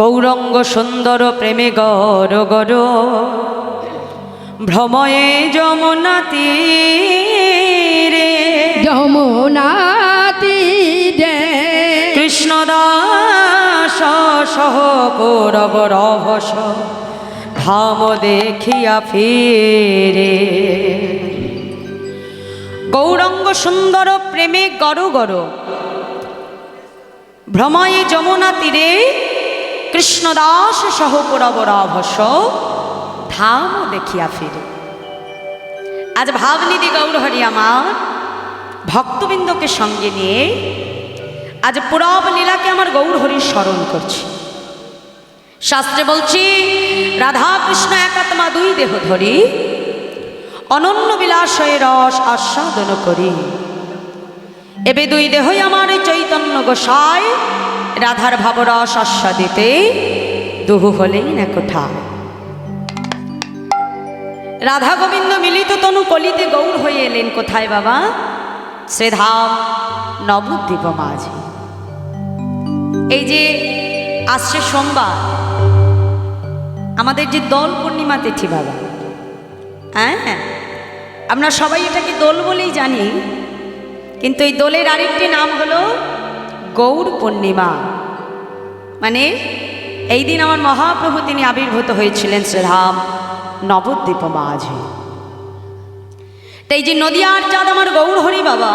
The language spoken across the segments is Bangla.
গৌরঙ্গ সুন্দর প্রেমে গর গর ভ্রময়ে যমুনা তীরে যমুনা তীরে কৃষ্ণদাস সহ কৌরব রভস ধাম দেখিয়া ফিরে। গৌরঙ্গ সুন্দর প্রেমে গর গর ভ্রময়ে যমুনা তীরে কৃষ্ণদাস সহ কৌরব রভস ধাম দেখিয়া ফিরে। আজ ভাবনিধি গৌরহরি আমার ভক্তবৃন্দকে সঙ্গে নিয়ে আজ পুরব লীলাকে আমার গৌরহরির স্মরণ করছি। শাস্ত্রে বলছি রাধা কৃষ্ণ একাত্মা দুই দেহ ধরি অনন্য বিলাসয়ে রস আস্বাদন করি। এবে দুই দেহই আমার চৈতন্য গোসাই রাধার ভাবরস আস্বাদিতে দুহু হলেই না কোথায়। রাধা গোবিন্দ মিলিত তনু কলিতে গৌর হয়ে এলেন কোথায় বাবা? শ্রীধাম নবদ্বীপ মাঝে। এই যে আসছে সোমবার আমাদের যে দোল পূর্ণিমা তিথি বাবা, হ্যাঁ আমরা সবাই এটাকে দোল বলেই জানি, কিন্তু এই দোলের আরেকটি নাম হলো গৌর পূর্ণিমা। মানে এই দিন আমার মহাপ্রভু তিনি আবির্ভূত হয়েছিলেন শ্রীধাম নবদ্বীপ মাঝে। তাই যে নদিয়ার চাঁদ আমার গৌরহরি বাবা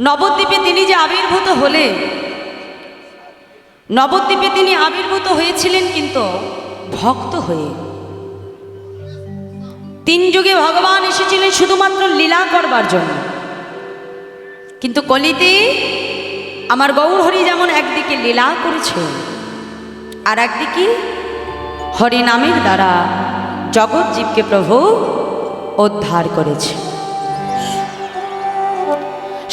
নবদ্বীপে তিনি যে আবির্ভূত হলেন, নবদ্বীপে তিনি আবির্ভূত হয়েছিলেন কিন্তু ভক্ত হয়ে। তিন যুগে ভগবান এসেছিলেন শুধুমাত্র লীলা করবার জন্য, কিন্তু কলিতে আমার গৌরহরি যেমন একদিকে লীলা করেছে আর একদিকে হরিনামের দ্বারা জগৎ জীবকে প্রভু উদ্ধার করেছে।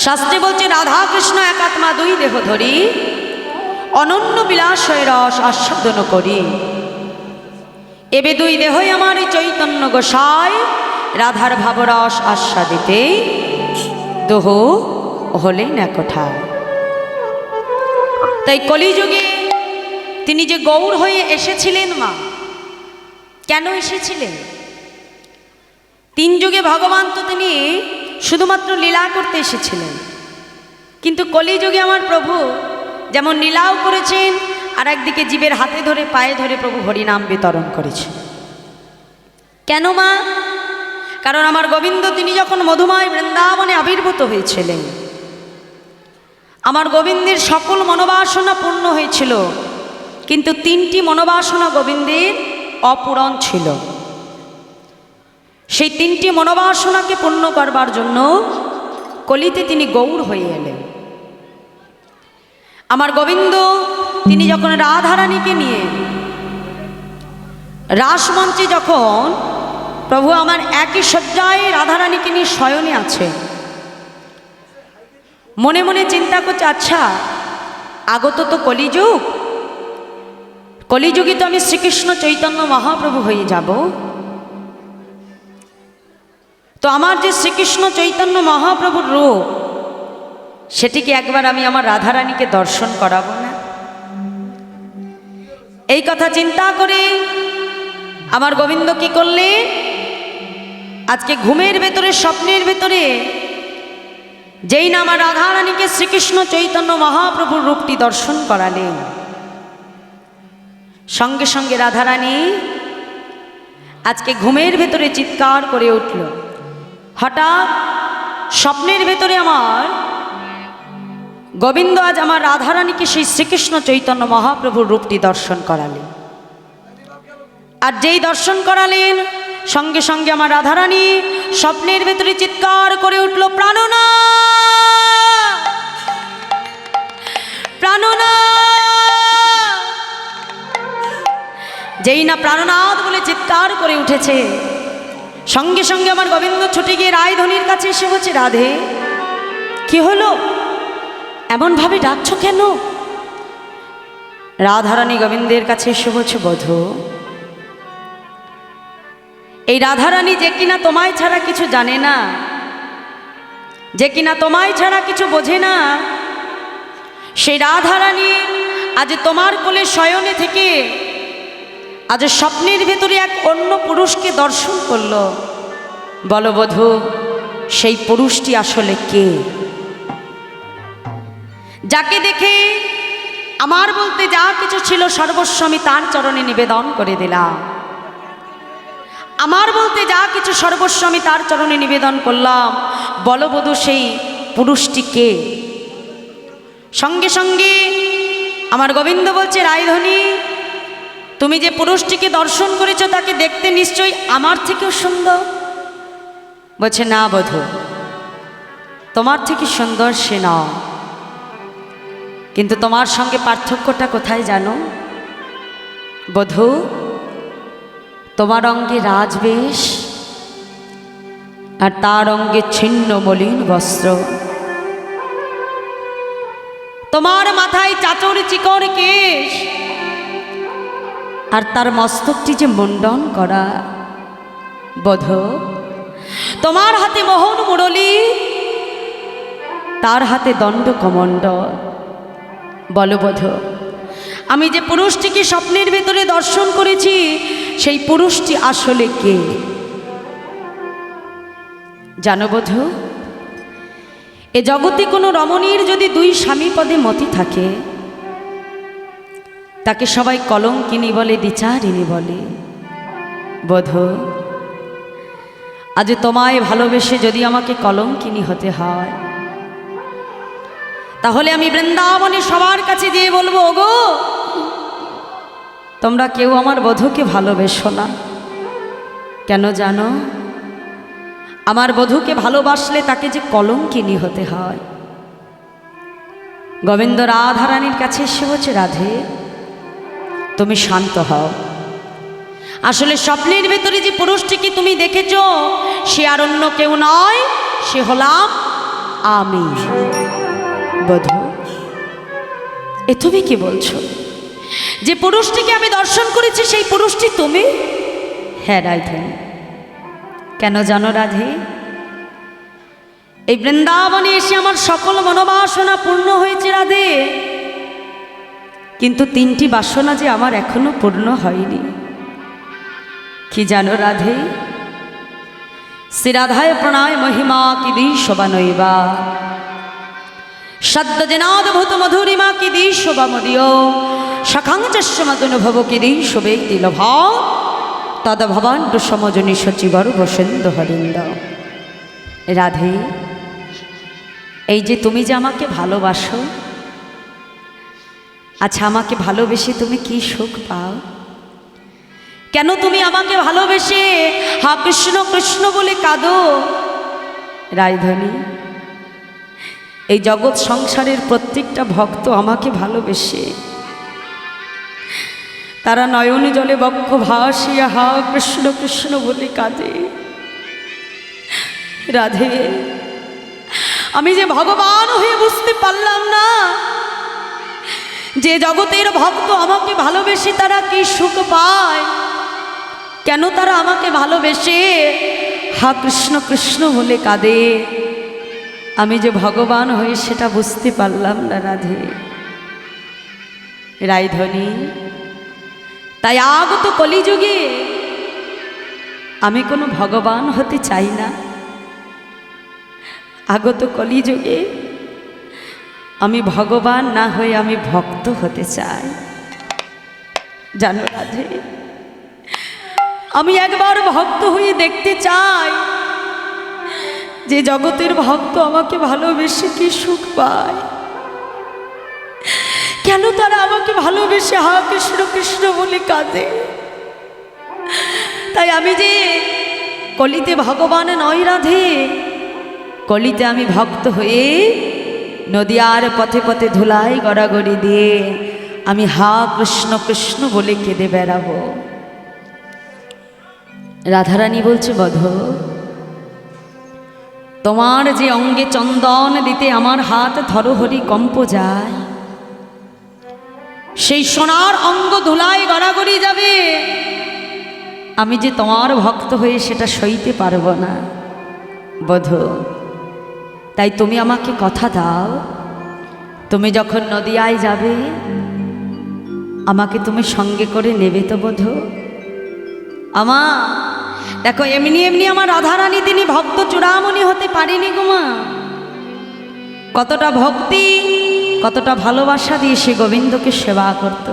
শাস্ত্রে বলছে রাধা কৃষ্ণ একাত্মা দুই দেহ ধরি অনন্য বিলাসয় রস আস্বাদন করি। এবে দুই দেহই আমার চৈতন্য গোসাই রাধার ভাবরস আস্বাদিতে দোহ হলেই না কোথায়। তাই কলিযুগে তিনি যে গৌর হয়ে এসেছিলেন মা, কেন এসেছিলেন? তিন যুগে ভগবান তো তিনি শুধুমাত্র লীলা করতে এসেছিলেন, কিন্তু কলিযুগে আমার প্রভু যেমন লীলাও করেছেন আর একদিকে জীবের হাতে ধরে পায়ে ধরে প্রভু হরিনাম বিতরণ করেছেন। কেন মা? কারণ আমার গোবিন্দ তিনি যখন মধুময় বৃন্দাবনে আবির্ভূত হয়েছিলেন আমার গোবিন্দের সকল মনোবাসনা পূর্ণ হয়েছিল, কিন্তু তিনটি মনোবাসনা গোবিন্দের অপূরণ ছিল। সেই তিনটি মনোবাসনাকে পূর্ণ করবার জন্য কলিতে তিনি গৌর হয়ে এলেন। আমার গোবিন্দ তিনি যখন রাধারানীকে নিয়ে রাসমঞ্চে যখন প্রভু আমার একই শয্যায় রাধারানীকে নিয়ে শয়নে আছে, মনে মনে চিন্তা করছে আচ্ছা আগত তো কলিযুগ, কলিযুগে তো আমি শ্রীকৃষ্ণ চৈতন্য মহাপ্রভু হয়ে যাব, তো আমার যে শ্রীকৃষ্ণ চৈতন্য মহাপ্রভুর রূপ সেটিকে একবার আমি আমার রাধারানীকে দর্শন করাবো না? এই কথা চিন্তা করে আমার গোবিন্দ কি করলে আজকে ঘুমের ভেতরে স্বপ্নের ভেতরে যেই না আমার রাধারানীকে শ্রীকৃষ্ণ চৈতন্য মহাপ্রভুর রূপটি দর্শন করালেন, সঙ্গে সঙ্গে রাধারানী আজকে ঘুমের ভেতরে চিৎকার করে উঠল। হঠাৎ স্বপ্নের ভেতরে আমার গোবিন্দ আজ আমার রাধারানীকে সেই শ্রীকৃষ্ণ চৈতন্য মহাপ্রভুর রূপটি দর্শন করালেন। আর যেই দর্শন করালেন সঙ্গে সঙ্গে আমার রাধারানী স্বপ্নের ভেতরে চিৎকার করে উঠল, প্রাণনাথ প্রাণনাথ। যেই না প্রাণনাথ বলে চিৎকার করে উঠেছে, সঙ্গে সঙ্গে আমার গোবিন্দ ছুটে গিয়ে রায়ধনির কাছে এসে বলছে, রাধে কি হলো, এমনভাবে ডাকছ কেন? রাধারানী গোবিন্দের কাছে এসে বলছে, বধূ এই রাধারানী যে কিনা তোমায় ছাড়া কিছু জানে না, যে কিনা তোমায় ছাড়া কিছু বোঝে না, সেই রাধারানী আজ তোমার কোলে শয়নে থেকে আজ স্বপ্নের ভেতরে এক অন্য পুরুষকে দর্শন করলো, বলো বধূ সেই পুরুষটি আসলে কে? যাকে দেখে আমার বলতে যা কিছু ছিল সর্বস্ব আমি তার চরণে নিবেদন করে দিলাম, আমার বলতে যা কিছু সর্বস্ব আমি তার চরণে নিবেদন করলাম, বলো বধূ সেই পুরুষটি কে? সঙ্গে সঙ্গে আমার গোবিন্দ বলছে, রায়ধনী তুমি যে পুরুষটিকে দর্শন করেছো তাকে দেখতে নিশ্চয়ই আমার থেকেও সুন্দর। বলছে, না বধূ, তোমার থেকে সুন্দর সে নয়, কিন্তু তোমার সঙ্গে পার্থক্যটা কোথায় জানো বধূ? তোমার অঙ্গে রাজবেশ আর তার অঙ্গে ছিন্ন মলিন বস্ত্র, তোমার মাথায় চাচর চিকর কেশ আর তার মস্তকটি যে মুন্ডন করা। বধূ তোমার হাতে মোহন মুরলী, তার হাতে দণ্ড কমণ্ডল। বলো বধূ আমি যে পুরুষটিকে স্বপ্নের ভেতরে দর্শন করেছি সেই পুরুষটি আসলে কে? জানো বধূ, এ জগতে কোনো রমণীর যদি দুই স্বামী পদে মতি থাকে তাকে সবাই কলঙ্কিনী বলে, দ্বিচারিণী বলে। বধূ আজ তোমায় ভালোবেসে যদি আমাকে কলঙ্কিনী হতে হয় তাহলে আমি বৃন্দাবনে সবার কাছে গিয়ে বলবো, ওগো তোমরা কেউ আমার বধূকে ভালোবেসো না। কেন জানো? আমার বধূকে ভালোবাসলে তাকে যে কলঙ্কিনী হতে হয়। গোবিন্দ রাধারানীর কাছে এসে বলছে, রাধে তুমি শান্ত হও, আসলে স্বপ্নের ভেতরে যে পুরুষটিকে তুমি দেখেছো সে আর অন্য কেউ নয়, সে হলাম আমি। বধূ এ তুমি কি বলছো? যে পুরুষটিকে আমি দর্শন করেছি সেই পুরুষটি তুমি? হ্যাঁ রাধে। কেন জানো রাধে? এই বৃন্দাবনে এসে আমার সকল মনোবাসনা পূর্ণ হয়েছে রাধে, কিন্তু তিনটি বাসনা যে আমার এখনো পূর্ণ হয়নি। কি জানো রাধে? শ্রী রাধায় প্রণয় মহিমা কি দিশোবা নৈবা, সদ্য জেনাদ্ভূত মধুরিমা কি দিশোবা মদীয়, সখাঞ্চস্য মদনুভব কি দিশোবে তিলভ তদ ভবান্ডু সমজনী সচিবর বসেন্দ্র হরিন্দ। রাধে এই যে তুমি যে আমাকে ভালোবাসো, আচ্ছা আমাকে ভালোবেসে তুমি কি সুখ পাও? কেন তুমি আমাকে ভালোবেসে হা কৃষ্ণ কৃষ্ণ বলে কাঁদো? রায়ধনী এই জগৎ সংসারের প্রত্যেকটা ভক্ত আমাকে ভালোবেসে তারা নয়নে জলে বক্ষ ভাসিয়া হা কৃষ্ণ কৃষ্ণ বলে কাঁদে। রাধে আমি যে ভগবান হয়ে বুঝতে পারলাম না যে জগতের ভক্ত আমাকে ভালোবেসে তারা কি সুখ পায়, কেন তারা আমাকে ভালোবেসে হা কৃষ্ণ কৃষ্ণ বলে কাঁদে। আমি যে ভগবান হয়ে সেটা বুঝতে পারলাম না রাধে। রায়ধনী তাই আগত কলিযুগে আমি কোনো ভগবান হতে চাই না। আগত কলিযুগে আমি ভগবান না হয়ে আমি ভক্ত হতে চাই। জানো রাধে আমি একবার ভক্ত হয়ে দেখতে চাই যে জগতের ভক্ত আমাকে ভালোবেসে কি সুখ পায়, কেন তারা আমাকে ভালোবেসে হা কৃষ্ণ কৃষ্ণ বলে কাঁদে। তাই আমি যে কলিতে ভগবান নয় রাধে, কলিতে আমি ভক্ত হয়ে নদিয়ার পথে পথে ধুলাই গড়াগড়ি দিয়ে আমি হা কৃষ্ণ কৃষ্ণ বলে কেঁদে বেড়াবো। রাধারানী বলছে, বধূ তোমার যে অঙ্গে চন্দন দিতে আমার হাত ধরহরি কম্প যায়, সেই সোনার অঙ্গ ধুলাই গড়াগড়ি যাবে, আমি যে তোমার ভক্ত হয়ে সেটা সইতে পারবো না। বধূ তাই তুমি আমাকে কথা দাও, তুমি যখন নদিয়ায় যাবে আমাকে তুমি সঙ্গে করে নেবে তো বধূ? আমা দেখো, এমনি এমনি আমার রাধারানী তিনি ভক্ত চূড়ামণি হতে পারেনি গো মা। কতটা ভক্তি, কতটা ভালোবাসা দিয়ে সে গোবিন্দকে সেবা করত।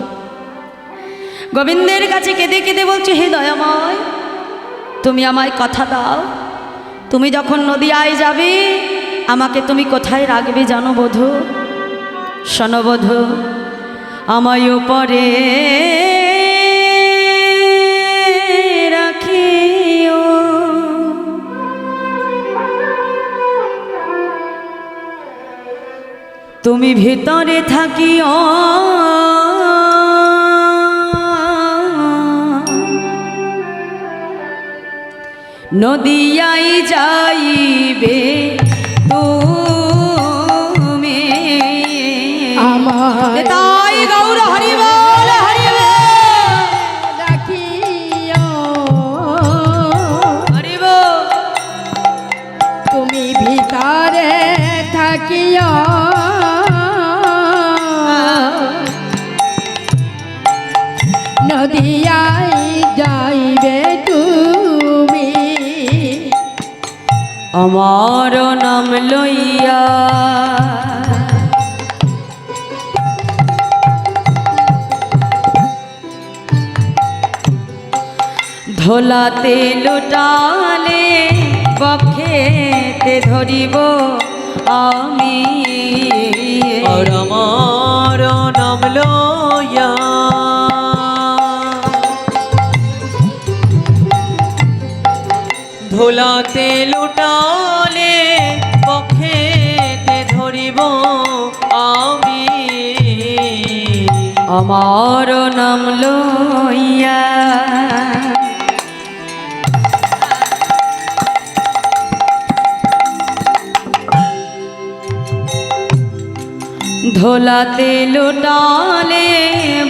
গোবিন্দের কাছে কেঁদে কেঁদে বলছে, হে দয়াময়, তুমি আমায় কথা দাও, তুমি যখন নদিয়ায় যাবে আমাকে তুমি কোথায় রাখবে জানো বধূ? শোনো বধূ, আমায় উপরে রাখিও, তুমি ভিতরে থাকিও, নদিয়াই যাইবে তুমি। আমার তাই গৌর হরি বল, হরি বল, রাখিও, হরি বল। তুমি ভিতরে থাকিও, নদিয়ায় যাইবে তুমি। আমার নাম লইয়া ধোলাতে লুটালে বক্ষেতে ধরিব আমি, আর আমার নাম লইয়া ধোলাতে লুটালে বক্ষেতে ধরিব আমি, আমার নাম লইয়া ধোলাতে লুটালে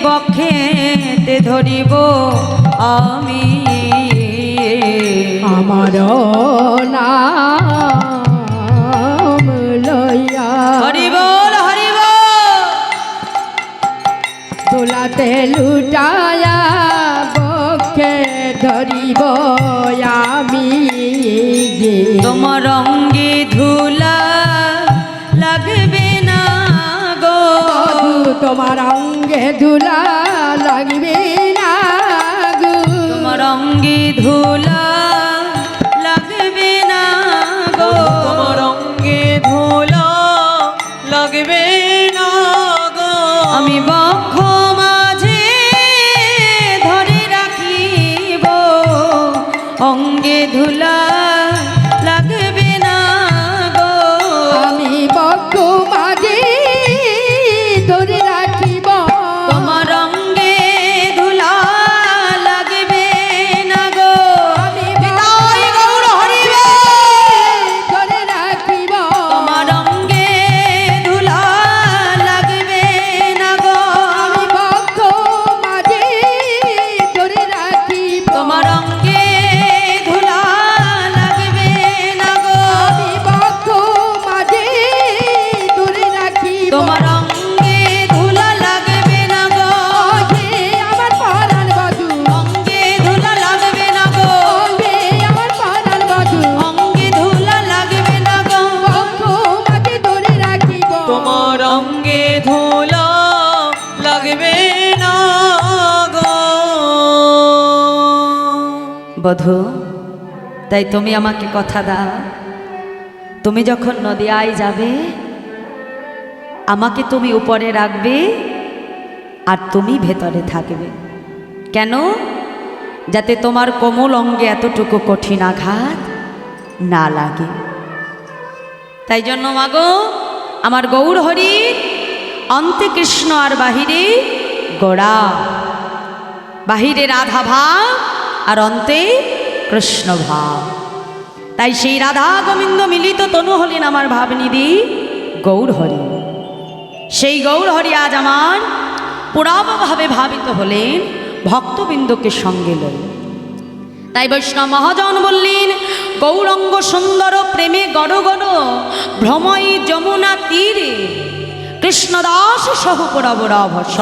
বক্ষেতে ধরিব আমি, আমার নাম লইয়া হরি বল, হরি বল। তোলাতে লুটায়া বক্ষে ধরিব আমি, তোমার অঙ্গে ধুলা লাগবে না গো, তোমার অঙ্গে ধুলা লাগবে না গো, তোমার অঙ্গে ধুলা লাগবে না গো, তোমার অঙ্গে ধুলা লাগবে না গো, আমি বক্ষ মাঝে ধরে রাখিব, অঙ্গে ধুলা লাগবে না গো, আমি বক্ষ মাঝে ধরে রাখিব, তোমার অঙ্গে ধুলা লাগবে না গো। আমি নিতাই গৌর হরি বল। ধরে রাখিব, তোমার অঙ্গে ধুলা লাগবে না গো, আমি বক্ষ মাঝে ধরে রাখিব, তোমার অঙ্গে ধুলা লাগবে না গো, আমি বক্ষ মাঝে ধরে রাখিব, তোমার অঙ্গে ধুলা লাগবে না গো, ওহে আমার পরাণ বধূ, অঙ্গে ধুলা লাগবে না গো, ওহে আমার পরাণ বধূ, অঙ্গে ধুলা লাগবে না গো, বক্ষ মাঝে ধরে রাখিব, তোমার অঙ্গে ধুলা লাগবে না গো। বধূ, তাই তুমি আমাকে কথা দাও, তুমি যখন নদিয়ায় যাবে আমাকে তুমি উপরে রাখবে আর তুমি ভেতরে থাকবে। কেন? যাতে তোমার কোমল অঙ্গে এতটুকু কঠিন আঘাত না লাগে। তাই জন্য মাগো, আমার গৌর হরি অন্তে কৃষ্ণ আর বাহিরে গোড়া, বাহিরে রাধা ভাব আর অন্তে কৃষ্ণ ভাব। তাই সেই রাধা গোবিন্দ মিলিত তনু হলেন আমার ভাবনিধি গৌর হরি। সেই গৌর হরি আজ আমার পুরাভাবে ভাবিত হলেন, ভক্তবৃন্দকে সঙ্গে লই। তাই বৈষ্ণব মহাজন বললেন, গৌরঙ্গ সুন্দর প্রেমে গড় গড় ভ্রময়ী যমুনা তীরে কৃষ্ণদাস সহ পুরবরাভস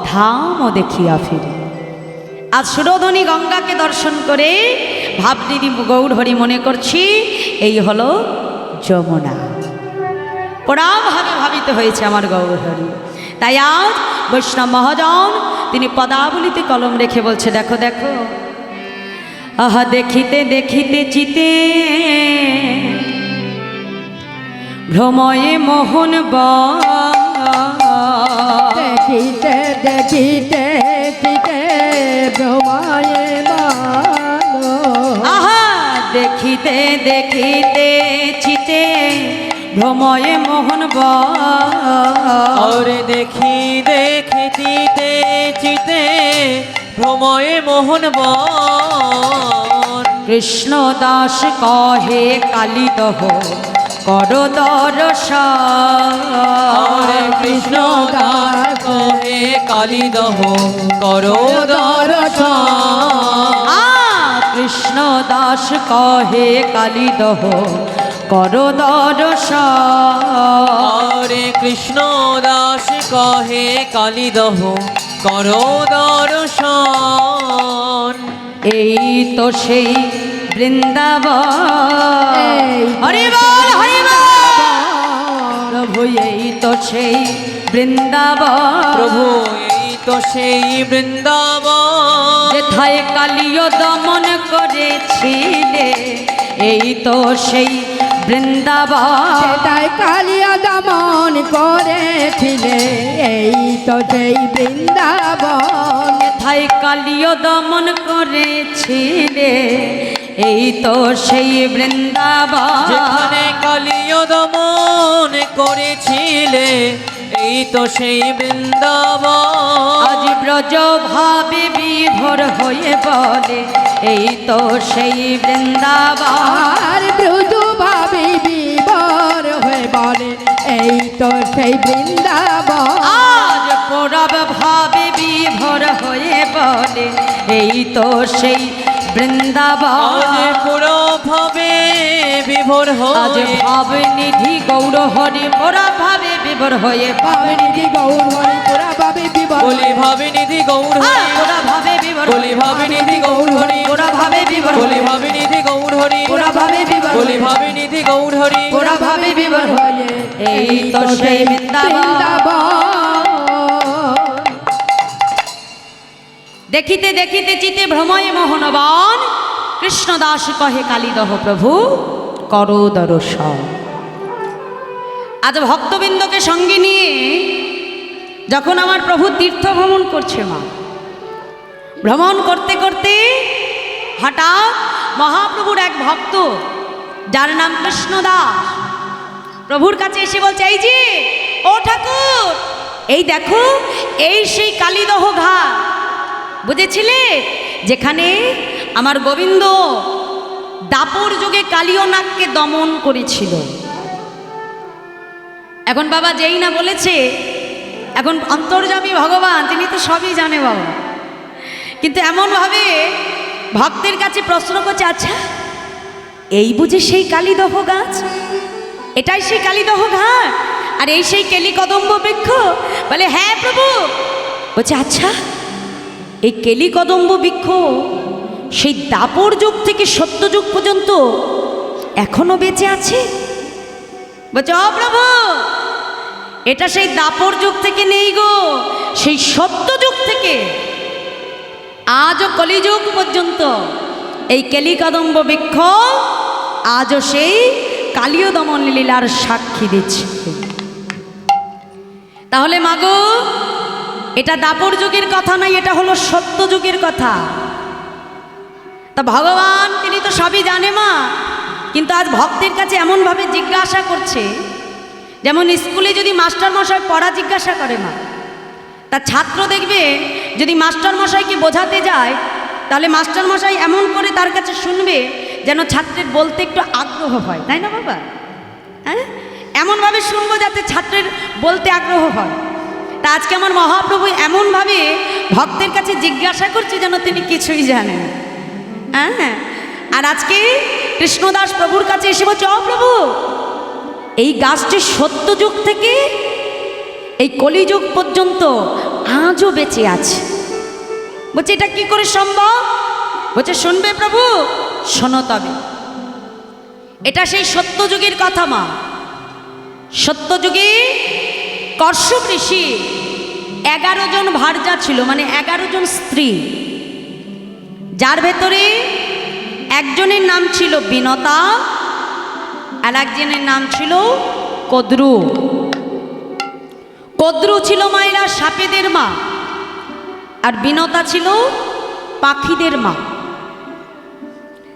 ধামও দেখিয়া ফিরি। আজ সুরধনী গঙ্গাকে দর্শন করে ভাবনিধি গৌরহরি মনে করছি এই হলো যমুনা। পরাভাবে ভাবিত হয়েছে আমার গৌরহরি। তাই আজ বৈষ্ণব মহাজন তিনি পদাবলিতে কলম রেখে বলছে, দেখো দেখো, আহা দেখিতে দেখিতে চিতে ভ্রময়ে মোহন দেখিতে দেখিতে চিতে ভ্রময়ে মন। আহা দেখিতে দেখিতে চিতে ভ্রময়ে মোহন और देखी देखते चिते भ्रमये मोहन बन। কৃষ্ণ দাস কহে কালী দহ কর দর্শন। और कृष्ण दास कहे काली दह करो दर्शन। কৃষ্ণ দাস কহে কালী দহ কর দর্শন। और कृष्ण दास कहे काली दह करो दर्शन। এই তো সেই বৃন্দাবন। এই হরি বল হরি বল। প্রভু এই তো সেই বৃন্দাবন। प्रभु এই তো সেই বৃন্দাবন। যেথায় কালিও দমন করেছিলে এই তো সেই বৃন্দাবন। সেটাই কালিয়া দমন করেছিলে এই তো সেই বৃন্দাবন। যেথায় কালিও দমন করেছিলে এই তো সেই বৃন্দাবন। যেখানে কালিয় দমন করেছিলে এই তো সেই বৃন্দাবন। আজ ব্রজ ভাবে বিভোর হয়ে বলে এই তো সেই বৃন্দাবন। আর ব্রজু ভাবি বিবর হয়ে বলে এই তো সেই বৃন্দাবন। আজ পরব ভাবে বিভোর হয়ে বলে এই তো সেই বৃন্দাবন। আজ পুরো ভাবে বিভোর আজ হয়ে ভাব নিধি গৌর হরি পরা ভাবে বিভোর হয়ে ভাবিনিধি গৌর হরি পুরা ভাবি বিবর বলি ভাবে নিধি গৌর হরি। পুরা ভাবে বিভোর বলি ভাবে নিধি গৌর হরি। পুরা ভাবে বিভোর বলি ভাবে নিধি গৌর হরি। পুরা ভাবে বিভোর বলি ভাবে নিধি গৌর হরি। পুরা ভাবে বিভোর হয়ে এই তো সেই বৃন্দাবন। দেখিতে দেখিতে চিতে ভ্রময়ে মোহনবন। কৃষ্ণদাস কহে কালীদহ প্রভু করো দর্শন। আজ ভক্তবৃন্দকে সঙ্গে নিয়ে যখন আমার প্রভু তীর্থ ভ্রমণ করছে মা, ভ্রমণ করতে করতে হঠাৎ মহাপ্রভুর এক ভক্ত যার নাম কৃষ্ণদাস প্রভুর কাছে এসে বলছে, এই যে ও ঠাকুর, এই দেখো এই সেই কালীদহ ঘাট, বুঝেছিলে যেখানে আমার গোবিন্দ দাপর যুগে কালীয় নাগকে দমন করেছিল। এখন বাবা যেই না বলেছে, এখন অন্তর্যামী ভগবান তিনি তো সবই জানে বাবা, কিন্তু এমনভাবে ভক্তের কাছে প্রশ্ন করছে, আচ্ছা এই বুঝি সেই কালীদহ গাছ, এটাই সেই কালীদহ ঘাট, আর এই সেই কেলি কদম্ব বৃক্ষ? বলে হ্যাঁ প্রভু। বলছে আচ্ছা এই কেলি কদম্ব বৃক্ষ সেই দাপর যুগ থেকে সত্য যুগ পর্যন্ত এখনো বেঁচে আছে? বলছে ও প্রভু, এটা সেই দাপর যুগ থেকে নেই গো, সেই সত্য যুগ থেকে আজও কলিযুগ পর্যন্ত এই কেলি কদম্ব বৃক্ষ আজও সেই কালীয় দমন লীলার সাক্ষী দিচ্ছে। তাহলে মাগো এটা দাপর যুগের কথা নয়, এটা হলো সত্য যুগের কথা। তা ভগবান তিনি তো সবই জানে মা, কিন্তু আজ ভক্তের কাছে এমনভাবে জিজ্ঞাসা করছে, যেমন স্কুলে যদি মাস্টারমশাই পড়া জিজ্ঞাসা করে মা, তার ছাত্র দেখবে যদি মাস্টারমশাইকে বোঝাতে যায় তাহলে মাস্টারমশাই এমন করে তার কাছে শুনবে যেন ছাত্রের বলতে একটু আগ্রহ হয়, তাই না বাবা? হ্যাঁ, এমনভাবে শুনবো যাতে ছাত্রের বলতে আগ্রহ হয়। তা আজকে আমার মহাপ্রভু এমনভাবে ভক্তের কাছে জিজ্ঞাসা করছে যেন তিনি কিছুই জানেন। হ্যাঁ, আর আজকে কৃষ্ণদাস প্রভুর কাছে এসে বলছে, ও প্রভু এই গাছটি সত্য যুগ থেকে এই কলিযুগ পর্যন্ত আজও বেঁচে আছে। বলছে এটা কি করে সম্ভব? বলছে শুনবে প্রভু, শোনো তবে। এটা সেই সত্যযুগের কথা মা। সত্যযুগে কশ্যপ ঋষি 11 জন ভার্যা ছিল, মানে 11 জন স্ত্রী, যার ভেতরে একজনের নাম ছিল বিনতা আর একজনের নাম ছিল কদ্রু। কদ্রু ছিল মায়েরা সাপেদের মা, আর বিনতা ছিল পাখিদের মা।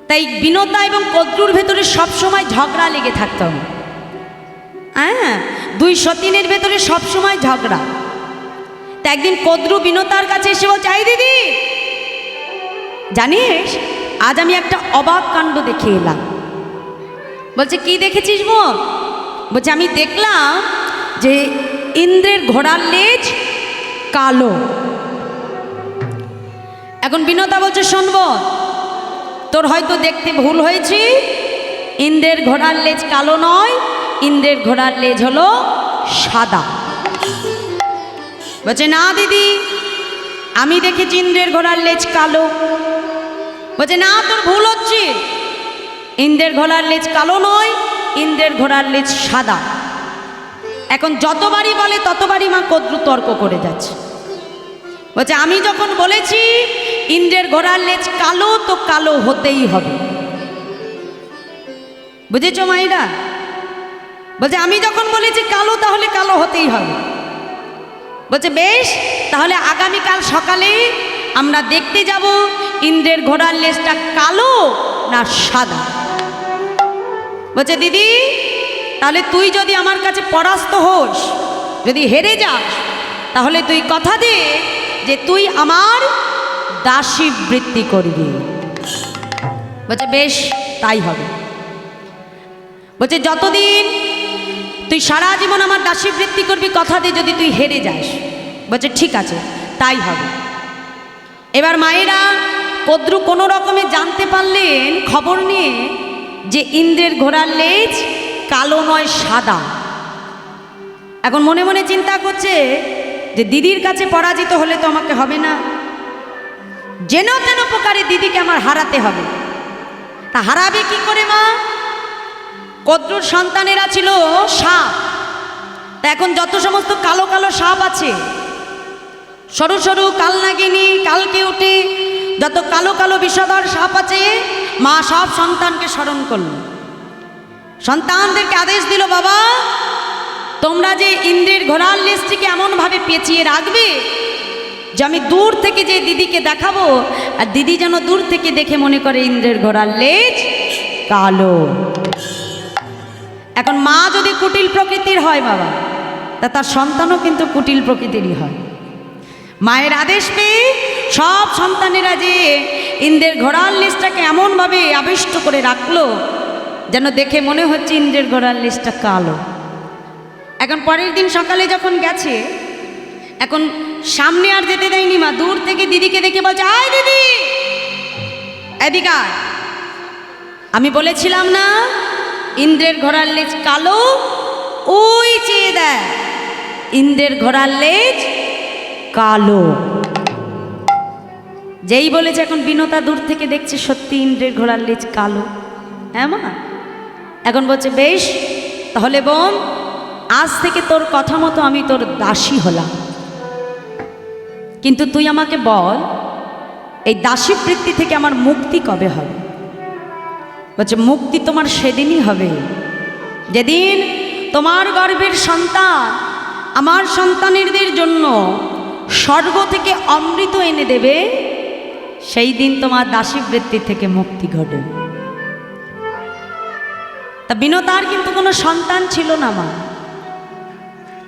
তাই বিনতা এবং কদ্রুর ভেতরে সবসময় ঝগড়া লেগে থাকত। হ্যাঁ, দুই সতীনের ভেতরে সবসময় ঝগড়া। তা একদিন কদ্রু বিনতার কাছে এসে বলছে, এই দিদি জানিস আজ আমি একটা অবাক কাণ্ড দেখে এলাম। বলছে কি দেখেছিস বোন? বলছে আমি দেখলাম যে ইন্দ্রের ঘোড়ার লেজ কালো। এখন বিনতা বলছে শুনব, তোর হয়তো দেখতে ভুল হয়েছে, ইন্দ্রের ঘোড়ার লেজ কালো নয়, ইন্দ্রের ঘোড়ার লেজ হলো সাদা। বলছে না দিদি, আমি দেখেছি ইন্দ্রের ঘোড়ার লেজ কালো। বলছে না, তোর ভুল হচ্ছে, ইন্দ্রের ঘোড়ার লেজ কালো নয়, ইন্দ্রের ঘোড়ার লেজ সাদা। এখন যতবারই বলে ততবারই মা কদ্রু তর্ক করে যাচ্ছে। বলছে আমি যখন বলেছি ইন্দ্রের ঘোড়ার লেজ কালো, তো কালো হতেই হবে। বুঝেছ মাইরা? বলছে আমি যখন বলেছি কালো, তাহলে কালো হতেই হবে। বলছে বেশ, তাহলে আগামীকাল সকালে আমরা দেখতে যাব ইন্দ্রের ঘোড়ার লেজটা কালো না সাদা। বলছে দিদি, তাহলে তুই যদি আমার কাছে পরাস্ত হোস, যদি হেরে যাস, তাহলে তুই কথা দে যে তুই আমার দাসী বৃত্তি করবি। বলছে বেশ, তাই হবে। বলছে যতদিন তুই সারা জীবন আমার দাসী বৃত্তি করবি, কথা দে যদি তুই হেরে যাস। বলছে ঠিক আছে, তাই হবে। এবার মায়েরা কদ্রু কোনো রকমে জানতে পারলেন খবর নিয়ে যে ইন্দ্রের ঘোড়ার লেজ কালো নয় সাদা। এখন মনে মনে চিন্তা করছে যে দিদির কাছে পরাজিত হলে তো আমাকে হবে না, যেন তেন প্রকারে দিদিকে আমার হারাতে হবে। তা হারাবে কি করে মা? কদ্রুর সন্তানেরা ছিল সাপ। তা এখন যত সমস্ত কালো কালো সাপ আছে, সরু সরু কালনাগিনী, কালকেউটে, যত কালো কালো বিষধর সাপ আছে, মা সব সন্তানকে স্মরণ করল। সন্তানদেরকে আদেশ দিল, বাবা তোমরা যে ইন্দ্রের ঘোড়ার লেজটিকে এমনভাবে পেঁচিয়ে রাখবে যে আমি দূর থেকে যে দিদিকে দেখাবো, আর দিদি যেন দূর থেকে দেখে মনে করে ইন্দ্রের ঘোড়ার লেজ কালো। এখন মা যদি কুটিল প্রকৃতির হয় বাবা, তা তার সন্তানও কিন্তু কুটিল প্রকৃতিরই হয়। মায়ের আদেশ পেয়ে সব সন্তানেরা যে ইন্দ্রের ঘোড়ার লেজটাকে এমনভাবে আবিষ্ট করে রাখলো যেন দেখে মনে হচ্ছে ইন্দ্রের ঘোড়ার লেজটা কালো। এখন পরের দিন সকালে যখন গেছে, এখন সামনে আর যেতে দেয়নি মা, দূর থেকে দিদিকে দেখে বলছে, আয় দিদি এদিকে আয়। আমি বলেছিলাম না ইন্দ্রের ঘোড়ার লেজ কালো? ওই চেয়ে দেয়, ইন্দ্রের ঘোড়ার লেজ কালো। যেই বলেছে, এখন বিনতা দূর থেকে দেখছে সত্যি ইন্দ্রের ঘোড়ার লেজ কালো। হ্যাঁ মা। এখন বলছে বেশ, তাহলে বোন আজ থেকে তোর কথা মতো আমি তোর দাসী হলাম, কিন্তু তুই আমাকে বল এই দাসী বৃত্তি থেকে আমার মুক্তি কবে হবে? বলছে মুক্তি তোমার সেদিনই হবে যেদিন তোমার গর্ভের সন্তান আমার সন্তানেরদের জন্য স্বর্গ থেকে অমৃত এনে দেবে, সেই দিন তোমার দাসী বৃত্তি থেকে মুক্তি ঘটে। তা বিনতার কিন্তু কোনো সন্তান ছিল না মা।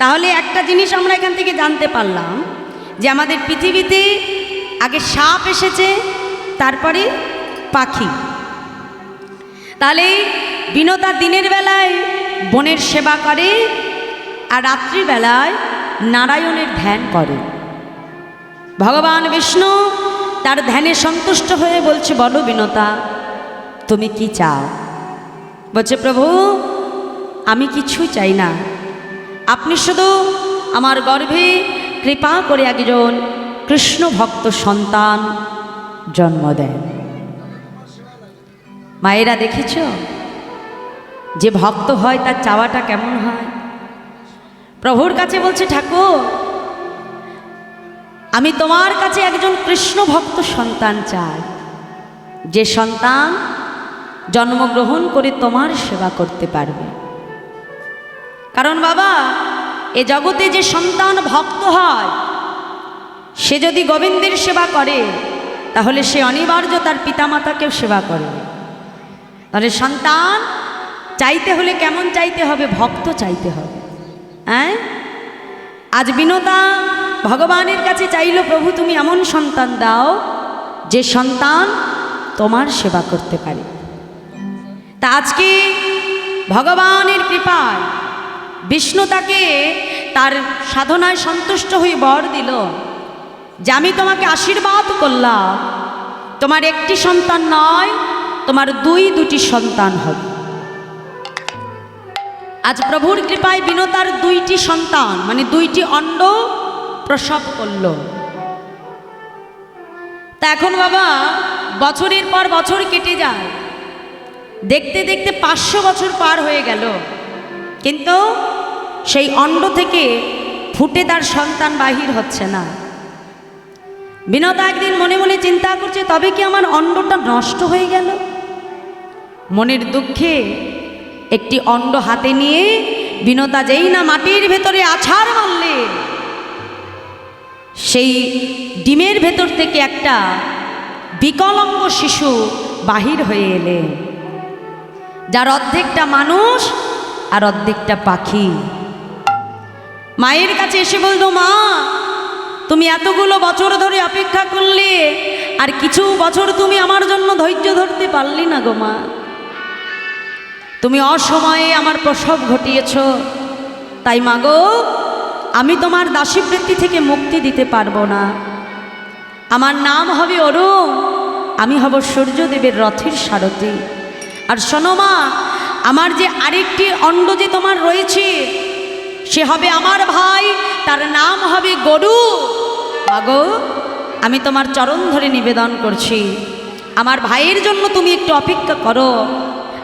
তাহলে একটা জিনিস আমরা এখান থেকে জানতে পারলাম যে আমাদের পৃথিবীতে আগে সাপ এসেছে, তারপরে পাখি। তাহলে বিনতা দিনের বেলায় বনের সেবা করে আর রাত্রিবেলায় নারায়ণের ধ্যান করে। ভগবান বিষ্ণু তার ধ্যানে সন্তুষ্ট হয়ে বলছে, বলো বিনতা তুমি কি চাও? বলছে প্রভু আমি কিছুই চাই না, আপনি শুধু আমার গর্ভে কৃপা করে একজন কৃষ্ণ ভক্ত সন্তান জন্ম দেন। মায়েরা দেখেছ যে ভক্ত হয় তার চাওয়াটা কেমন হয়? প্রভুর কাছে বলছে, ঠাকুর আমি তোমার কাছে একজন কৃষ্ণ ভক্ত সন্তান চাই, যে সন্তান জন্মগ্রহণ করে তোমার সেবা করতে পারবে। কারণ বাবা, এ জগতে যে সন্তান ভক্ত হয় সে যদি গোবিন্দের সেবা করে তাহলে সে অনিবার্য তার পিতামাতাকেও সেবা করে। তাহলে সন্তান চাইতে হলে কেমন চাইতে হবে? ভক্ত চাইতে হবে। হ্যাঁ, আজ বিনোদা ভগবানের কাছে চাইল, প্রভু তুমি এমন সন্তান দাও যে সন্তান তোমার সেবা করতে পারে। তা আজকে ভগবানের কৃপায় বিষ্ণু তাকে তার সাধনায় সন্তুষ্ট হয়ে বর দিল যে আমি তোমাকে আশীর্বাদ করলাম, তোমার একটি সন্তান নয়, তোমার দুটি সন্তান হবে। আজ প্রভুর কৃপায় বিনোদার 2টি সন্তান, মানে 2টি অণ্ড প্রসব করল। তা এখন বাবা বছরের পর বছর কেটে যায়, দেখতে দেখতে 500 বছর পার হয়ে গেল, কিন্তু সেই অণ্ড থেকে ফুটে তার সন্তান বাহির হচ্ছে না। বিনোদা একদিন মনে মনে চিন্তা করছে, তবে কি আমার অণ্ডটা নষ্ট হয়ে গেল? মনের দুঃখে একটি অণ্ড হাতে নিয়ে বিনোদা যেই না মাটির ভেতরে আছাড় মারলে, সেই ডিমের ভেতর থেকে একটা বিকলাঙ্গ শিশু বাহির হয়ে এলে, যার অর্ধেকটা মানুষ আর অর্ধেকটা পাখি। মায়ের কাছে এসে বলল, মা তুমি এতগুলো বছর ধরে অপেক্ষা করলে, আর কিছু বছর তুমি আমার জন্য ধৈর্য ধরতে পারলি না গো মা। তুমি অসময়ে আমার প্রসব ঘটিয়েছ, তাই মা গো আমি তোমার দাসীবৃত্তি থেকে মুক্তি দিতে পারবো না। আমার নাম হবে অরুণ, আমি হব সূর্যদেবের রথের সারথি। আর শোনো মা, আমার যে আরেকটি অণ্ড যে তোমার রয়েছে সে হবে আমার ভাই, তার নাম হবে গরু। মাগো আমি তোমার চরণ ধরে নিবেদন করছি, আমার ভাইয়ের জন্য তুমি একটু অপেক্ষা করো।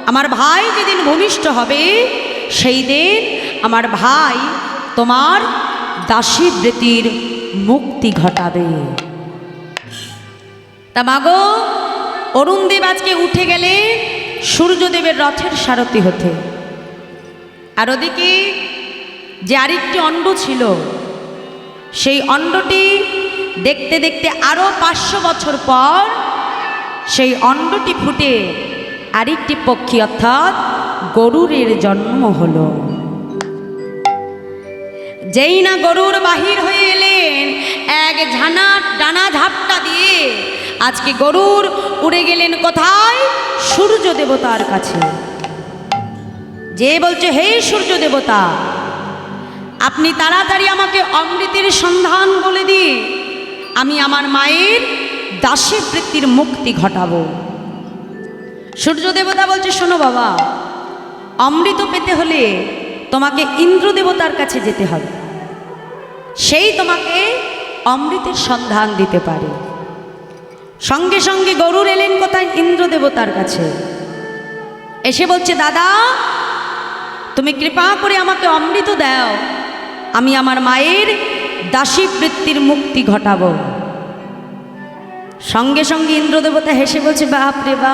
আমার ভাই যেদিন ভূমিষ্ঠ হবে সেই দিন আমার ভাই তোমার দাসীবৃত্তির মুক্তি ঘটাবে। তা মাগো অরুণদেব আজকে উঠে গেলে সূর্যদেবের রথের সারথি হতে। আর ওদিকে যে আরেকটি অণ্ড ছিল, সেই অণ্ডটি দেখতে দেখতে আরও 500 বছর পর সেই অণ্ডটি ফুটে আরেকটি পক্ষী অর্থাৎ গরুরের জন্ম হলো। যেই না গরুর বাহির হয়ে এলেন, এক ডানা ঝাপটা দিয়ে আজকে গরুর উড়ে গেলেন কোথায়? সূর্য দেবতার কাছে। যে বলছে, হে সূর্য দেবতা, আপনি তাড়াতাড়ি আমাকে অমৃতের সন্ধান বলে দিয়ে আমি আমার মায়ের দাসীবৃত্তির মুক্তি ঘটাবো। সূর্য দেবতা বলছে, শোনো বাবা, অমৃত পেতে হলে তোমাকে ইন্দ্র দেবতার কাছে যেতে হবে, সেই তোমাকে অমৃতের সন্ধান দিতে পারে। সঙ্গে সঙ্গে গরুর এলেন কোথায়? ইন্দ্র দেবতার কাছে। এসে বলছে, দাদা তুমি কৃপা করে আমাকে অমৃত দাও, আমি আমার মায়ের দাসীবৃত্তির মুক্তি ঘটাবো। সঙ্গে সঙ্গে ইন্দ্র দেবতা হেসে বলছে, বাপ রে বা,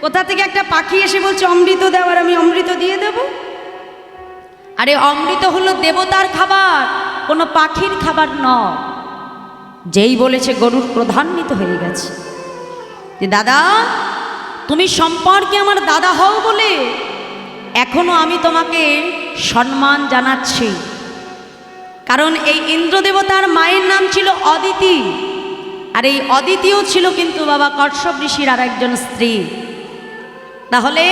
কোথা থেকে একটা পাখি এসে বলছে অমৃত দাও, আর আমি অমৃত দিয়ে দেব? আরে অমৃত হলো দেবতার খাবার, কোনো পাখির খাবার নয়। যেই বলেছে গরুর ক্রোধান্বিত হয়ে গেছে যে, দাদা তুমি সম্পর্কে আমার দাদা হও বলে এখনো আমি তোমাকে সম্মান জানাচ্ছি। কারণ এই ইন্দ্র দেবতার মায়ের নাম ছিল অদিতি, আর এই অদিতিও ছিল কিন্তু বাবা কশ্যপ ঋষির আর একজন স্ত্রী। তাহলে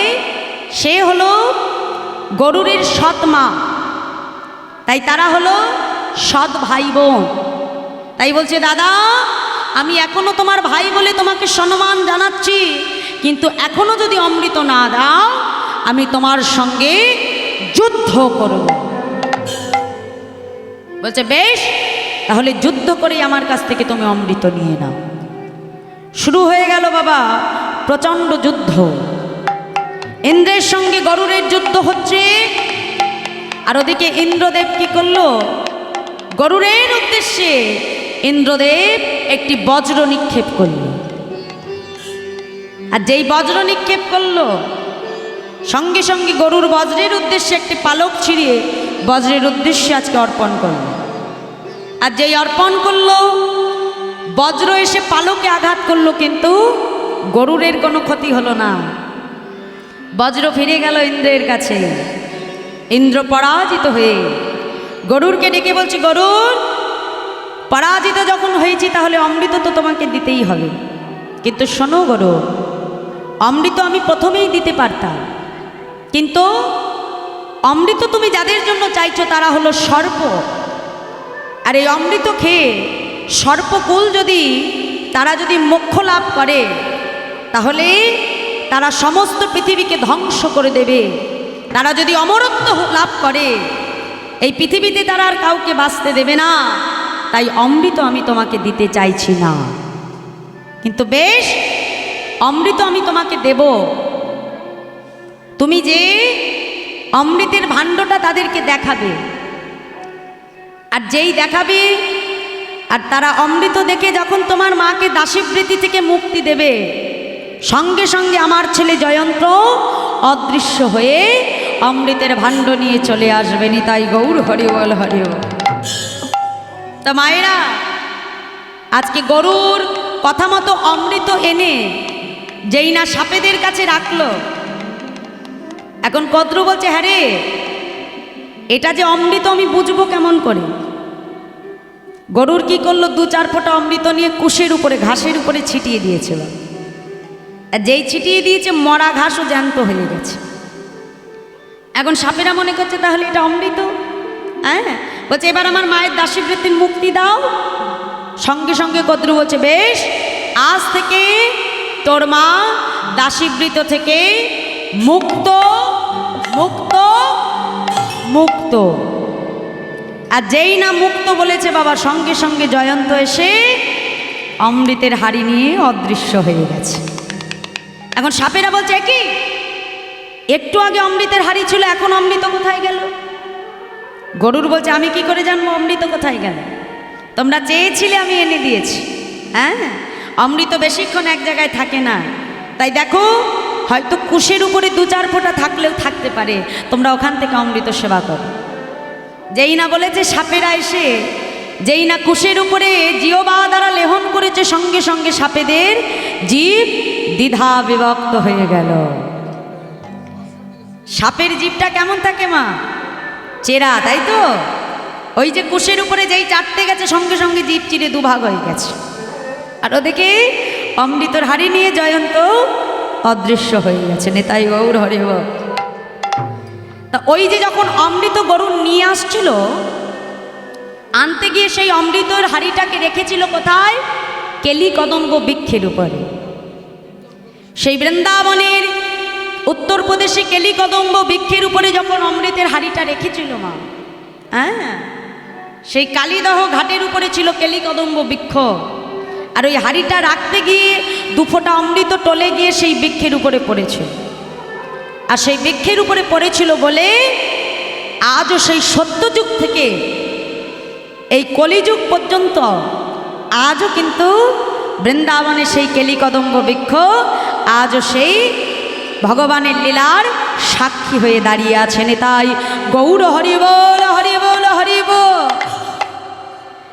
সে হলো গরুরের সৎ মা, তাই তারা হলো সৎ ভাই বোন। তাই বলছে, দাদা আমি এখনো তোমার ভাই বলে তোমাকে সম্মান জানাচ্ছি, কিন্তু এখনো যদি অমৃত না দাও আমি তোমার সঙ্গে যুদ্ধ করব। বলছে বেশ, তাহলে যুদ্ধ করে আমার কাছ থেকে তুমি অমৃত নিয়ে নাও। শুরু হয়ে গেল বাবা প্রচণ্ড যুদ্ধ। ইন্দ্রের সঙ্গে গরুরের যুদ্ধ হচ্ছে, আর ওদিকে ইন্দ্রদেব কি করলো, গরুরের উদ্দেশ্যে ইন্দ্রদেব একটি বজ্র নিক্ষেপ করল। আর যেই বজ্র নিক্ষেপ করলো, সঙ্গে সঙ্গে গরুর বজ্রের উদ্দেশ্যে একটি পালক ছিঁড়িয়ে বজ্রের উদ্দেশ্যে আজকে অর্পণ করলো। আর যেই অর্পণ করলো, বজ্র এসে পালকে আঘাত করলো, কিন্তু গরুরের কোনো ক্ষতি হলো না। বজ্র ফিরে গেল ইন্দ্রের কাছে। ইন্দ্র পরাজিত হয়ে গরুরকে ডেকে বলছি, গরুর, পরাজিত যখন হয়েছি তাহলে অমৃত তো তোমাকে দিতেই হবে, কিন্তু শোনো গরু, অমৃত আমি প্রথমেই দিতে পারতাম, কিন্তু অমৃত তুমি যাদের জন্য চাইছো তারা হলো সর্প। আর এই অমৃত খেয়ে সর্পকুল তারা যদি মোক্ষ লাভ করে, তাহলে তারা সমস্ত পৃথিবীকে ধ্বংস করে দেবে। তারা যদি অমরত্ব লাভ করে, এই পৃথিবীতে তারা আর কাউকে বাঁচতে দেবে না। তাই অমৃত আমি তোমাকে দিতে চাইছি না, কিন্তু বেশ, অমৃত আমি তোমাকে দেব। তুমি যে অমৃতের ভাণ্ডটা তাদেরকে দেখাবে, আর যেই দেখাবে, আর তারা অমৃত দেখে যখন তোমার মাকে দাসীবৃত্তি থেকে মুক্তি দেবে, সঙ্গে সঙ্গে আমার ছেলে জয়ন্ত অদৃশ্য হয়ে অমৃতের ভাণ্ড নিয়ে চলে আসবে। নিতাই গৌর হরি বল, হরি বল। তা মায়েরা, আজকে গরুর কথা মতো অমৃত এনে যেই না সাপেদের কাছে রাখলো, এখন কদ্রু বলছে, হ্যাঁ রে, এটা যে অমৃত আমি বুঝবো কেমন করে? গরুর কি করলো, 2-4 ফোঁটা অমৃত নিয়ে কুশের উপরে, ঘাসের উপরে ছিটিয়ে দিয়েছিল। আর যেই ছিটিয়ে দিয়েছে, মরা ঘাসও জ্যান্ত হয়ে গেছে। এখন সাপেরা মনে করছে তাহলে এটা অমৃত। হ্যাঁ, বলছে এবার আমার মায়ের দাসীবৃত্তির মুক্তি দাও। সঙ্গে সঙ্গে কদ্রু বলছে, বেশ, আজ থেকে তোর মা দাসীবৃত্ত থেকে মুক্ত মুক্ত মুক্ত। আর যেই না মুক্ত বলেছে বাবা, সঙ্গে সঙ্গে জয়ন্ত এসে অমৃতের হাড়ি নিয়ে অদৃশ্য হয়ে গেছে। এখন সাপেরা বলছে, কি একটু আগে অমৃতের হাড়ি ছিল, এখন অমৃত কোথায় গেল? গরুর বলছে, আমি কি করে জানবো অমৃত কোথায় গেল? তোমরা চেয়েছিলে, আমি এনে দিয়েছি। হ্যাঁ, অমৃত বেশিক্ষণ এক জায়গায় থাকে না। তাই দেখো, হয়তো কুশের উপরে 2-4 ফোঁটা থাকলেও থাকতে পারে, তোমরা ওখান থেকে অমৃত সেবা করো। যেই না বলেছে সাপেরা এসে, যেই না কুশের উপরে জিহ্বা দ্বারা লেহন করেছে, সঙ্গে সঙ্গে সাপেদের জীব দ্বিধা বিভক্ত হয়ে গেল। সাপের জীবটা কেমন থাকে মা? চেরা, তাই তো? ওই যে কুশের উপরে যেই চাটতে গেছে, সঙ্গে সঙ্গে জীব চিরে দুভাগ হয়ে গেছে। আর ওদিকে অমৃতর হাড়ি নিয়ে জয়ন্ত অদৃশ্য হয়ে গেছে। নেতাই গৌর হরি বল। তা ওই যে যখন অমৃত গরু নিয়ে আসছিল, আনতে গিয়ে সেই অমৃতর হাড়িটাকে রেখেছিল কোথায়? কেলি কদম্ব বৃক্ষের উপরে। সেই বৃন্দাবনের উত্তরপ্রদেশে কেলি কদম্ব বৃক্ষের উপরে যখন অমৃতের হাড়িটা রেখেছিল মা, হ্যাঁ, সেই কালীদহ ঘাটের উপরে ছিল কেলি কদম্ব বৃক্ষ। আর ওই হাড়িটা রাখতে গিয়ে 2 ফোঁটা অমৃত টলে গিয়ে সেই বৃক্ষের উপরে পড়েছিল। আর সেই বৃক্ষের উপরে পড়েছিল বলে আজও সেই সত্যযুগ থেকে এই কলিযুগ পর্যন্ত আজও কিন্তু বৃন্দাবনে সেই কেলি কদম্ব বৃক্ষ আজও সেই ভগবানের লীলার সাক্ষী হয়ে দাঁড়িয়ে আছেন। তাই গৌর হরি বল, হরি বল, হরি বল।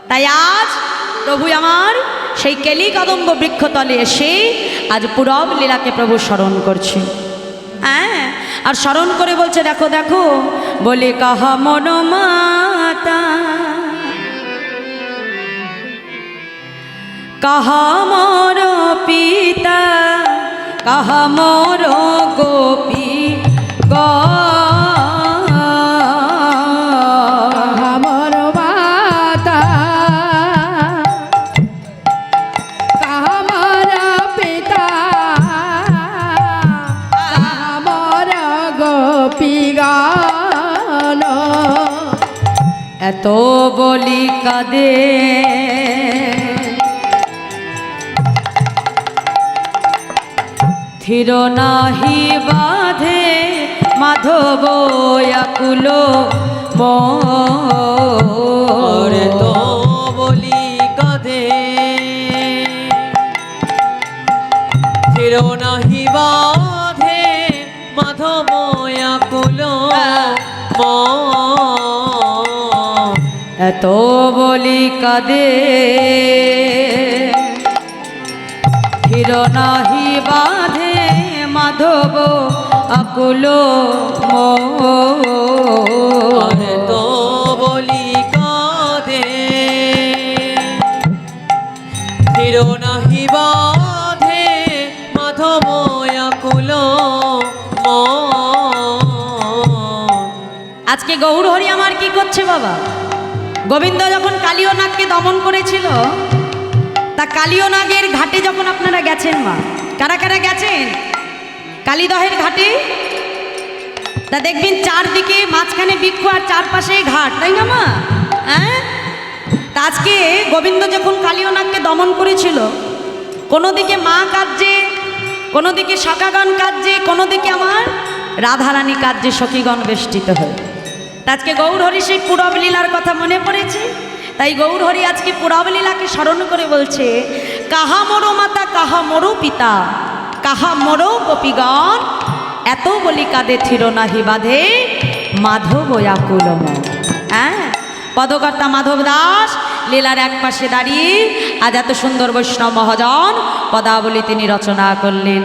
তাই আজ প্রভু আমার সেই কেলি কদম্ব বৃক্ষতলে এসে আজ পুরব লীলাকে প্রভু স্মরণ করছে। হ্যাঁ, আর স্মরণ করে বলছে, দেখো দেখো, বলে কাহা মন মাতা, কাহা মোর পিতা, কাহা মোর গোপী আমার মাতা, আমার পিতা, আমার গোপীগণ। এত বলি কাঁদে থির নাহি বাঁধে মাধব আকুল ওরে তো বলি কাঁদে ফির নাহি বাঁধে মাধব আকুল এত বলি কাঁদে থির নাহি বাঁধে মাধব আকুল ওরে তো বলি কাঁদে ফির নাহি বাঁধে মাধব আকুল আজকে গৌরহরি আমার কি করছে বাবা? গোবিন্দ যখন কালীয় নাগকে দমন করেছিল, তা কালীয় নাগের ঘাটে যখন আপনারা গেছেন মা, কারা কারা গেছেন কালীদহের ঘাটে? তা দেখবেন চারদিকে মাঝখানে বৃক্ষ আর চারপাশে ঘাট, তাই না মা? হ্যাঁ, তা আজকে গোবিন্দ যখন কালীয় নাগকে দমন করেছিল, কোনো দিকে মা কাঁদছে, কোনো দিকে সখাগণ কাঁদছে, কোনো দিকে আমার রাধারানী কাঁদছে সখীগণ বেষ্টিত হয়ে। আজকে গৌরহরি সেই পুরবলীলার কথা মনে পড়েছে, তাই গৌরহরি আজকে পুরবলীলাকে স্মরণ করে বলছে, কাহা মোরো মাতা কাহা মোরো পিতা কাহা মোরো গোপীগণ, এত বলি কাঁদে থির নাহি বাঁধে মাধব আকুল মন। হ্যাঁ, পদকর্তা মাধব দাস লীলার এক পাশে দাঁড়িয়ে আজ এত সুন্দর বৈষ্ণব মহাজন পদাবলী তিনি রচনা করলেন।